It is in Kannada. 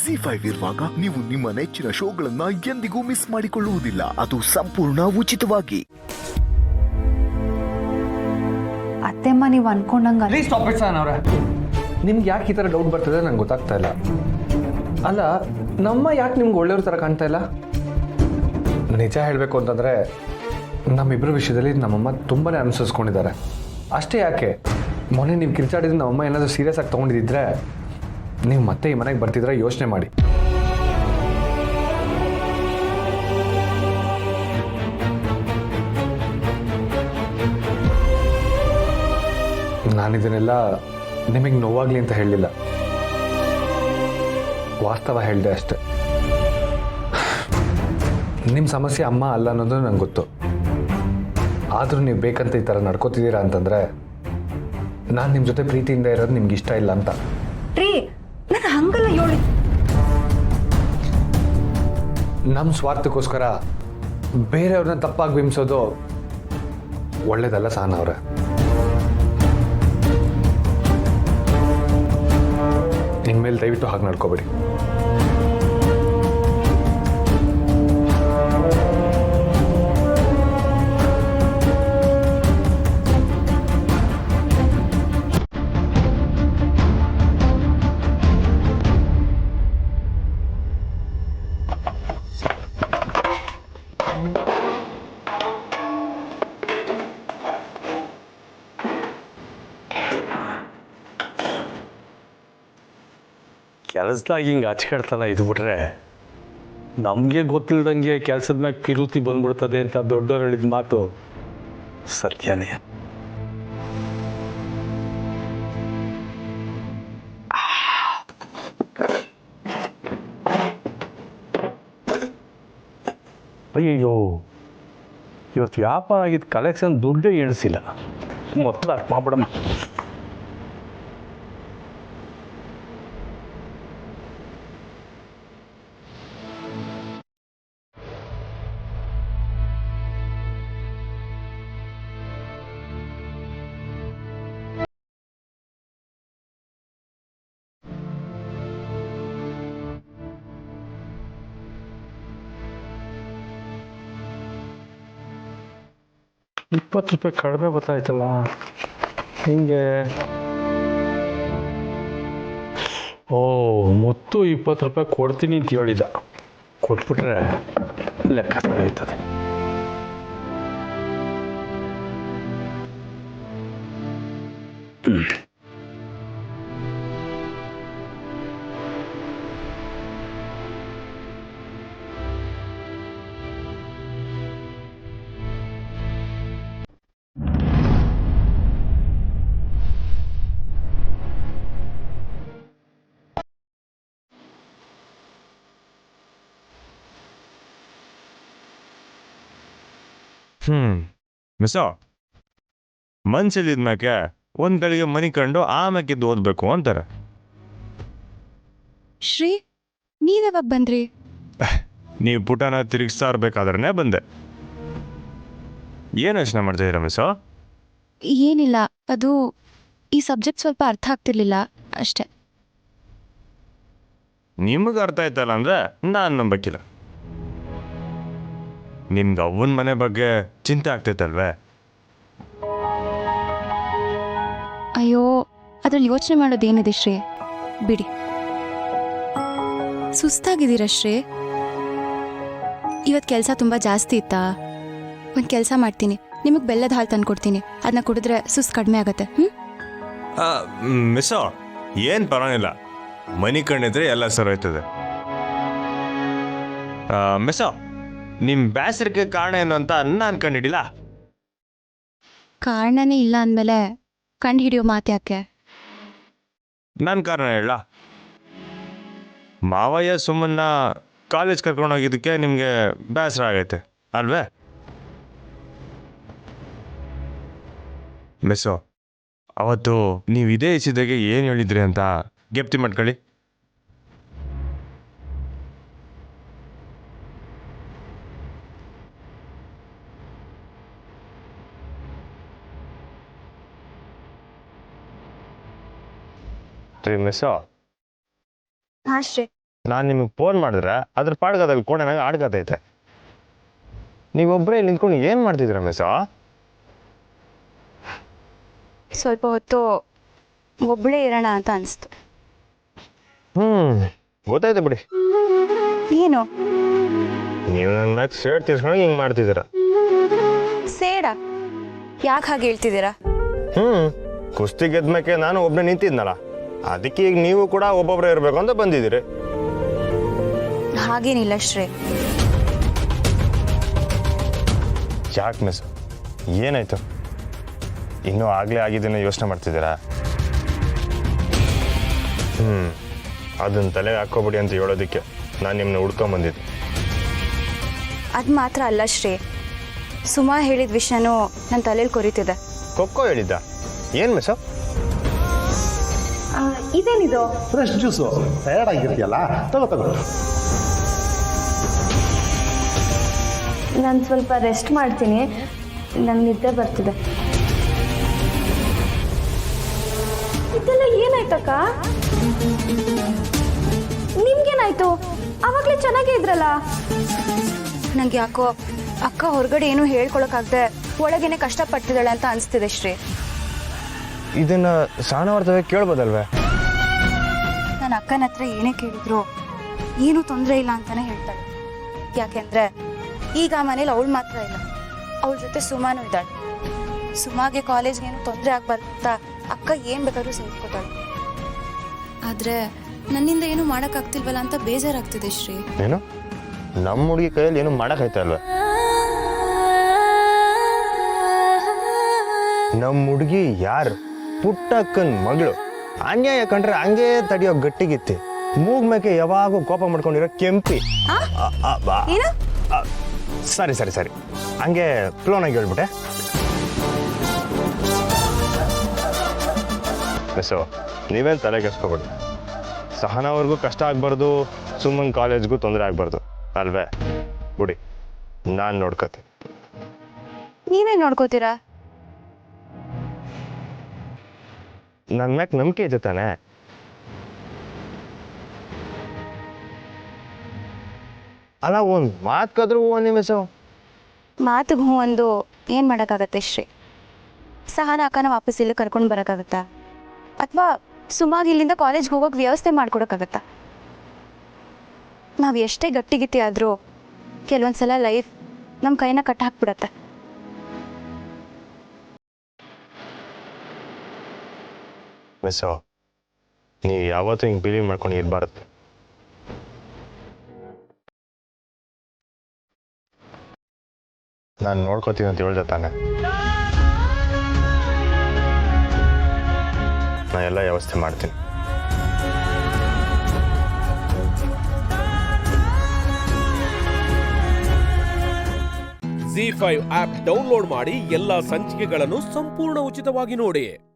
ಜಿ5 ಇರುವಾಗ ನೀವು ನಿಮ್ಮ ನೆಚ್ಚಿನ ಶೋಗಳನ್ನ ಎಂದಿಗೂ ಮಿಸ್ ಮಾಡಿಕೊಳ್ಳುವುದಿಲ್ಲ. ಅದು ಸಂಪೂರ್ಣ ಉಚಿತವಾಗಿ. ಅತ್ತೆಮ್ಮ ನೀವು ಅನ್ಕೊಂಡಂಗ ಪ್ಲೀಸ್ ಸ್ಟಾಪ್ ಇಟ್ ಸರ್ ಅವ್ರೆ. ನಿಮ್ಗೆ ಯಾಕೆ ಈ ಥರ ಡೌಟ್ ಬರ್ತದೆ ನಂಗೆ ಗೊತ್ತಾಗ್ತಾ ಇಲ್ಲ. ಅಲ್ಲ, ನಮ್ಮ ಯಾಕೆ ನಿಮ್ಗೆ ಒಳ್ಳೆಯವ್ರ ಥರ ಕಾಣ್ತಾ ಇಲ್ಲ? ನಿಜ ಹೇಳಬೇಕು ಅಂತಂದರೆ ನಮ್ಮಿಬ್ಬರ ವಿಷಯದಲ್ಲಿ ನಮ್ಮಮ್ಮ ತುಂಬಾ ಅನುಸರಿಸ್ಕೊಂಡಿದ್ದಾರೆ. ಅಷ್ಟೇ ಯಾಕೆ, ಮೊನ್ನೆ ನೀವು ಕಿರ್ಚಾಡಿದ್ರೆ ನಮ್ಮಮ್ಮ ಏನಾದರೂ ಸೀರಿಯಸ್ ಆಗಿ ತೊಗೊಂಡಿದ್ದರೆ ನೀವು ಮತ್ತೆ ಈ ಮನೆಗೆ ಬರ್ತಿದ್ರೆ ಯೋಚನೆ ಮಾಡಿ. ನಾನಿದನ್ನೆಲ್ಲ ನಿಮಗೆ ನೋವಾಗಲಿ ಅಂತ ಹೇಳಲಿಲ್ಲ, ವಾಸ್ತವ ಹೇಳಿದೆ ಅಷ್ಟೆ. ನಿಮ್ಮ ಸಮಸ್ಯೆ ಅಮ್ಮ ಅಲ್ಲ ಅನ್ನೋದು ನಂಗೆ ಗೊತ್ತು. ಆದರೂ ನೀವು ಬೇಕಂತ ಈ ಥರ ನಡ್ಕೋತಿದ್ದೀರಾ ಅಂತಂದರೆ ನಾನು ನಿಮ್ಮ ಜೊತೆ ಪ್ರೀತಿಯಿಂದ ಇರೋದು ನಿಮ್ಗೆ ಇಷ್ಟ ಇಲ್ಲ ಅಂತ. ರೀ, ನಾನು ಹಂಗಲ್ಲ ಹೇಳಿ. ನಮ್ಮ ಸ್ವಾರ್ಥಕ್ಕೋಸ್ಕರ ಬೇರೆಯವ್ರನ್ನ ತಪ್ಪಾಗಿ ಬಿಂಬಿಸೋದು ಒಳ್ಳೇದಲ್ಲ ಸಹನ ಅವರೇ. ಇನ್ಮೇಲೆ ದಯವಿಟ್ಟು ಹಾಗೆ ನಡ್ಕೋಬೇಡಿ. ಕೆಲಸದಾಗ ಹಿಂಗೆ ಹಚ್ಕೊಳ್ತಲ್ಲ ಇದು ಬಿಟ್ರೆ ನಮಗೆ ಗೊತ್ತಿಲ್ದಂಗೆ ಕೆಲಸದ ಮ್ಯಾಗ ಕಿರುತಿ ಬಂದ್ಬಿಡ್ತದೆ ಅಂತ ದೊಡ್ಡವ್ರು ಹೇಳಿದ ಮಾತು ಸತ್ಯನೇ. ಅಯ್ಯೋ, ಇವತ್ತು ವ್ಯಾಪಾರ ಆಗಿದ್ದು ಕಲೆಕ್ಷನ್ ದುಡ್ಡೇ ಎಣಿಸಿಲ್ಲ. ಮೊದಲು ಅರ್ಥ ಮಾಡ್ಬಿಡಮ್ಮ. ₹20 ಕಡಿಮೆ ಗೊತ್ತಾಯ್ತಲ್ಲ, ಹಿಂಗೆ. ಓ, ಮೊತ್ತು ₹20 ಕೊಡ್ತೀನಿ ಅಂತ ಹೇಳಿದ. ಕೊಟ್ಬಿಟ್ರೆ ಲೆಕ್ಕ ಸರಿಯಾಯ್ತದೆ. ಮಿಸ್ಸೋ, ಮನ್ಸಿದ್ಮ್ಯಾಕೆ ಒಂದು ಗಳಿಗೆ ಮನಿ ಕಂಡು ಆಮ್ಯಾಕಿದ್ದು ಓದಬೇಕು ಅಂತಾರೆ. ಶ್ರೀ, ನೀವ್ಯಾವಾಗ ಬಂದ್ರಿ? ನೀವು ಪುಟನ ತಿರುಗಿಸ್ತಾ ಇರ್ಬೇಕಾದ್ರೆ ಬಂದೆ. ಏನು ಯೋಚನೆ ಮಾಡ್ತಾಯಿದ್ದೀರಾ ಮಿಸ್ಸೋ? ಏನಿಲ್ಲ, ಅದು ಈ ಸಬ್ಜೆಕ್ಟ್ ಸ್ವಲ್ಪ ಅರ್ಥ ಆಗ್ತಿರ್ಲಿಲ್ಲ ಅಷ್ಟೆ. ನಿಮಗೆ ಅರ್ಥ ಆಯ್ತಲ್ಲ ಅಂದರೆ ನಾನು ನಂಬಕ್ಕಿಲ್ಲ. ನಿಮ್ಗೆ ಅವ್ವನ ಮನೆ ಬಗ್ಗೆ ಚಿಂತೆ ಆಗ್ತೈತಲ್ವೇ? ಅಯ್ಯೋ, ಅದ್ರಲ್ಲಿ ಯೋಚನೆ ಮಾಡೋದೇನಿದೆ ಶ್ರೀ, ಬಿಡಿ. ಸುಸ್ತಾಗಿದ್ದೀರಾ ಶ್ರೀ? ಇವತ್ತು ಕೆಲಸ ತುಂಬ ಜಾಸ್ತಿ ಇತ್ತಾ? ಒಂದು ಕೆಲಸ ಮಾಡ್ತೀನಿ, ನಿಮಗೆ ಬೆಲ್ಲದ ಹಾಲು ತಂದ್ಕೊಡ್ತೀನಿ. ಅದನ್ನ ಕುಡಿದ್ರೆ ಸುಸ್ತು ಕಡಿಮೆ ಆಗುತ್ತೆ. ಮಿಸ್ಸೋ, ಏನು ಪರವಾಗಿಲ್ಲ, ಮನಿ ಕಂಡಿದ್ರೆ ಎಲ್ಲ ಸರಿ ಹೋಯ್ತದೆ. ಮಿಸ್ಸೋ, ನಿಮ್ಮ ಬೇಸರಕ್ಕೆ ಕಾರಣ ಏನು ಅಂತ ನಾನು ಕಂಡಿಡಿಲ್ಲ. ಕಾರಣನೇ ಇಲ್ಲ ಅಂದಮೇಲೆ ಕಂಡು ಹಿಡಿಯೋ ಮಾತು ಯಾಕೆ? ನಾನು ಕಾರಣ ಹೇಳ. ಮಾವಯ್ಯ ಸುಮ್ಮನ್ನ ಕಾಲೇಜ್ ಕರ್ಕೊಂಡೋಗಿದ್ದಕ್ಕೆ ನಿಮಗೆ ಬೇಸರ ಆಗೈತೆ ಅಲ್ವೇ? ಮಿಸ್ಸೋ, ಅವತ್ತು ನೀವು ಇದೇ ಇಸಿದಾಗೆ ಏನು ಹೇಳಿದ್ರಿ ಅಂತ ಗೆಪ್ತಿ ಮಾಡ್ಕೊಳ್ಳಿ. ಮಿಸ್ಸೋ, ಹಾಂ ಶ್ರೀ. ನಾನು ನಿಮಗೆ ಫೋನ್ ಮಾಡಿದ್ರೆ ಅದ್ರ ಪಾಡ್ಗದಲ್ಲಿ ಕೋಣೆನಾಗ ಆಡ್ಗತೈತೆ. ನೀವೊಬ್ಬರೇ ಇಲ್ಲಿ ನಿಂತ್ಕೊಂಡು ಏನು ಮಾಡ್ತಿದ್ದೀರ ಮಿಸ್? ಸ್ವಲ್ಪ ಹೊತ್ತು ಒಬ್ಬಳೇ ಇರೋಣ ಅಂತ ಅನಿಸ್ತು. ಗೊತ್ತಾಯ್ತು ಬಿಡಿ. ಏನು ನೀವು ನನ್ನ ಮ್ಯಾಗ ಸೇಡ್ ತೀರ್ಸ್ಕೊಂಡು ಹಿಂಗೆ ಮಾಡ್ತಿದ್ದೀರ. ಸೇಡ? ಯಾಕೆ ಹಾಗೆ ಹೇಳ್ತಿದ್ದೀರಾ? ಕುಸ್ತಿ ಗೆದ್ಮೇಕೆ ನಾನು ಒಬ್ಬನೇ ನಿಂತಿದ್ನಲ್ಲ, ಅದಕ್ಕೆ ಈಗ ನೀವು ಕೂಡ ಒಬ್ಬೊಬ್ಬರೇ ಇರಬೇಕು ಅಂತ ಬಂದಿದ್ದೀರಿ. ಹಾಗೇನಿಲ್ಲ ಶ್ರೇ. ಯಾಕೆ ಮಿಸ್, ಏನಾಯ್ತು? ಇನ್ನೂ ಆಗಲೇ ಆಗಿದ್ದೇನೆ ಯೋಚನೆ ಮಾಡ್ತಿದ್ದೀರಾ? ಅದನ್ನ ತಲೆಗೆ ಹಾಕೋಬಿಡಿ ಅಂತ ಹೇಳೋದಕ್ಕೆ ನಾನು ನಿಮ್ಮನ್ನ ಹುಡ್ಕೊಂಬಂದಿದ್ದೆ. ಅದು ಮಾತ್ರ ಅಲ್ಲ ಶ್ರೇ, ಸುಮಾ ಹೇಳಿದ ವಿಷಯನೂ ನನ್ನ ತಲೆಯಲ್ಲಿ ಕೊರಿತಿದೆ. ಕೊಕ್ಕೋ ಹೇಳಿದ್ದ? ಏನು ಮಿಸ್? ಇದೇನಿದು? Fresh juice. ಟಯರ್ಡ್ ಆಗಿರ್ತೀಯಲ್ಲ, ತಗೋ. ನಾನು ಸ್ವಲ್ಪ ರೆಸ್ಟ್ ಮಾಡ್ತೀನಿ, ನಂಗೆ ನಿದ್ದೆ ಬರ್ತಿದೆ. ಇದೆಲ್ಲ ಏನಾಯ್ತಕ್ಕ? ನಿಮ್ಗೇನಾಯ್ತು? ಅವಾಗಲೇ ಚೆನ್ನಾಗೇ ಇದ್ರಲ್ಲ. ನಂಗೆ ಯಾಕೋ ಅಕ್ಕ ಹೊರಗಡೆ ಏನೂ ಹೇಳ್ಕೊಳಕ್ಕಾಗದೆ ಒಳಗೇನೆ ಕಷ್ಟಪಡ್ತಿದ್ದಾಳೆ ಅಂತ ಅನಿಸ್ತಿದೆ ಶ್ರೀ. ಇದನ್ನ ಸಹನಾವರ್ತವೇ ಕೇಳ್ಬೋದಲ್ವೇ? ನನ್ನ ಅಕ್ಕನ ಹತ್ರ ಏನೇ ಕೇಳಿದ್ರು ಏನೂ ತೊಂದರೆ ಇಲ್ಲ ಅಂತಾನೆ ಹೇಳ್ತಾಳೆ. ಯಾಕೆಂದ್ರೆ ಈಗ ಆ ಮನೇಲಿ ಅವಳು ಮಾತ್ರ ಇಲ್ಲ, ಅವಳ ಜೊತೆ ಸುಮಾನು ಇದ್ದಾಳೆ. ಸುಮಾಗೆ ಕಾಲೇಜ್ಗೆ ಏನು ತೊಂದರೆ ಆಗ್ಬಾರ್ದು ಅಂತ ಅಕ್ಕ ಏನು ಬೇಕಾದ್ರೂ ಸಹಿಸ್ಕೊತಾಳೆ. ಆದ್ರೆ ನನ್ನಿಂದ ಏನು ಮಾಡೋಕ್ಕಾಗ್ತಿಲ್ವಲ್ಲ ಅಂತ ಬೇಜಾರಾಗ್ತಿದೆ ಶ್ರೀ. ಏನು ನಮ್ಮ ಹುಡುಗಿ ಕೈಯಲ್ಲಿ ಏನು ಮಾಡೋಕ್ಕಾಯ್ತಾ ಅಲ್ವೇ? ನಮ್ಮ ಹುಡುಗಿ ಯಾರು? ಪುಟ್ಟಕ್ಕನ ಮಗಳು. ಅನ್ಯಾಯ ಕಂಡ್ರೆ ಹಂಗೆ ತಡಿಯೋ ಗಟ್ಟಿಗಿತ್ತಿ, ಮೂಗ್ ಮೇಕೆ ಯಾವಾಗೂ ಕೋಪ ಮಾಡ್ಕೊಂಡಿರೋ ಕೆಂಪಿ. ಸರಿ ಸರಿ ಸರಿ, ಹಂಗೆ ಫ್ಲೋನಾಗಿ ಹೇಳ್ಬಿಟ್ಟೆ. ಸೊ ನೀವೇನು ತಲೆ ಕೆಡಿಸ್ಕೊಬೇಡಿ. ಸಹನಾವ್ರಿಗೂ ಕಷ್ಟ ಆಗ್ಬಾರ್ದು, ಸುಮ್ಮನ್ ಕಾಲೇಜ್ಗೂ ತೊಂದರೆ ಆಗ್ಬಾರ್ದು ಅಲ್ವೇ? ಬಿಡಿ, ನಾನು ನೋಡ್ಕೋತೀನಿ. ನೀವೇನು ನೋಡ್ಕೋತೀರಾ? ನನ್ನ ಮ್ಯಾಕ್ ನಂಬಿಕೆ ಇದೆ ತಾನೆ? ಅಲ್ಲ, ಒಂದು ಮಾತ್ಕಾದ್ರೂ ಒಂದು ನಿಮಿಷ. ಮಾತಿಗೆ ಹ್ಞೂ ಒಂದು ಏನು ಮಾಡೋಕ್ಕಾಗತ್ತೆ ಶ್ರೀ? ಸಹನ ಅಕ್ಕನ ವಾಪಸ್ ಇಲ್ಲಿ ಕರ್ಕೊಂಡು ಬರೋಕ್ಕಾಗತ್ತಾ? ಅಥವಾ ಸುಮಾರು ಇಲ್ಲಿಂದ ಕಾಲೇಜ್ಗೆ ಹೋಗೋಕೆ ವ್ಯವಸ್ಥೆ ಮಾಡ್ಕೊಡೋಕ್ಕಾಗತ್ತಾ? ನಾವು ಎಷ್ಟೇ ಗಟ್ಟಿಗಿತ್ತಿ ಆದರೂ ಕೆಲವೊಂದ್ಸಲ ಲೈಫ್ ನಮ್ಮ ಕೈನ ಕಟ್ಟ ಹಾಕ್ಬಿಡತ್ತೆ. ಮಿಸ್ಸು, ನೀವು ಯಾವತ್ತೂ ಹಿಂಗೆ ಬಿಲೀವ್ ಮಾಡ್ಕೊಂಡು ಇರಬಾರ್ದು. ನಾನು ನೋಡ್ಕೋತೀನಿ ಅಂತ ಹೇಳ್ದೆ ತಾನೆ? ನಾನು ಎಲ್ಲ ವ್ಯವಸ್ಥೆ ಮಾಡ್ತೀನಿ. ZEE5 ಆಪ್ ಡೌನ್ಲೋಡ್ ಮಾಡಿ ಎಲ್ಲಾ ಸಂಚಿಕೆಗಳನ್ನು ಸಂಪೂರ್ಣ ಉಚಿತವಾಗಿ ನೋಡಿ.